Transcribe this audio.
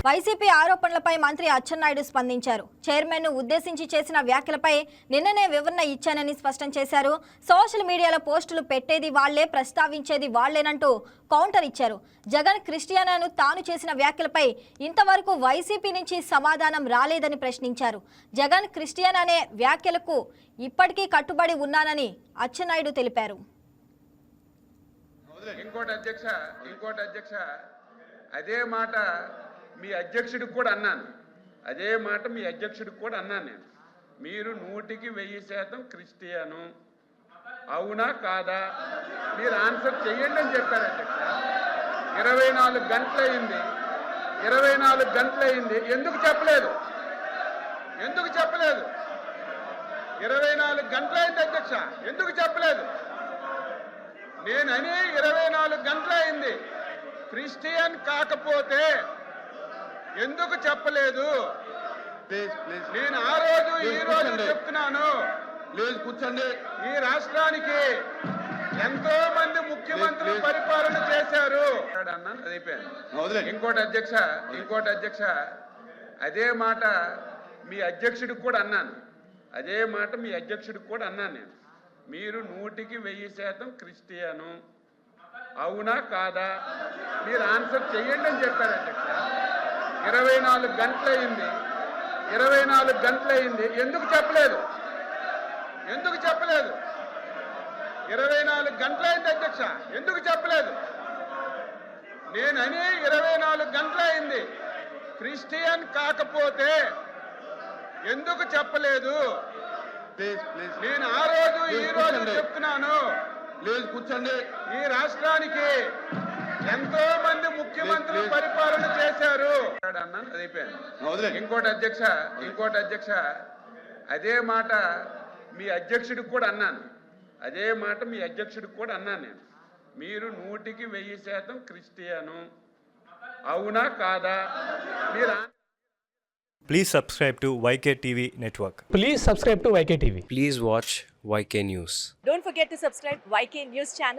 YCP ఆరోపణలపై మంత్రి అచ్చెన్నాయుడు స్పందించారు. చైర్మన్ను ఉద్దేశించి చేసిన వ్యాఖ్యలపై నిన్ననే వివరణ ఇచ్చానని స్పష్టం చేశారు. సోషల్ మీడియాలో పోస్టులు పెట్టేది వాళ్లే, ప్రస్తావించేది వాళ్లేనంటూ కౌంటర్ ఇచ్చారు. జగన్ క్రిస్టియానాను తాను చేసిన వ్యాఖ్యలపై ఇంతవరకు వైసీపీ నుంచి సమాధానం రాలేదని ప్రశ్నించారు. జగన్ క్రిస్టియన్ అనే వ్యాఖ్యలకు ఇప్పటికీ కట్టుబడి ఉన్నానని అచ్చెన్నాయుడు తెలిపారు. ఇంకోటి అధ్యక్ష అదే మాట మీ అధ్యక్షుడికి కూడా అన్నాను. నేను మీరు 100% క్రిస్టియను, అవునా కాదా మీరు ఆన్సర్ చేయండి అని చెప్పారు అధ్యక్ష. 24 గంటలైంది. ఎందుకు చెప్పలేదు? 24 గంటలైంది అధ్యక్ష, ఎందుకు చెప్పలేదు? నేనని 24 గంటలైంది. క్రిస్టియన్ కాకపోతే ఎందుకు చెప్పలేదు? నేను ఆ రోజు ఈ రోజు చెప్తున్నాను. కూర్చోండి. ఈ రాష్ట్రానికి ఎంతో మంది ముఖ్యమంత్రులు పరిపాలన చేశారు అన్నాను. అది అయిపోయాను. ఇంకోటి అధ్యక్ష అదే మాట మీ అధ్యక్షుడికి కూడా అన్నాను. నేను మీరు 100% క్రిస్టియను, అవునా కాదా మీరు ఆన్సర్ చేయండి అని చెప్పారు అధ్యక్ష. 24 గంటలైంది. ఎందుకు చెప్పలేదు? 24 గంటలైంది అధ్యక్ష, ఎందుకు చెప్పలేదు? నేనని 24 గంటలైంది. క్రిస్టియన్ కాకపోతే ఎందుకు చెప్పలేదు? నేను ఆ రోజు ఈ రోజు చెప్తున్నాను. కూర్చోండి. ఈ రాష్ట్రానికి ఎంతో మంది ముఖ్యమంత్రులు పరిపాలన చేశారు అన్నాను. అది అయిపోయాను. ఇంకోటి అధ్యక్ష అదే మాట మీ అధ్యక్షుడికి కూడా అన్నాను. నేను మీరు 100% క్రిస్టియను, అవునా కాదా మీరు Please subscribe to YK TV Network. Please subscribe to YK TV. Please watch YK News. Don't forget to subscribe YK News channel.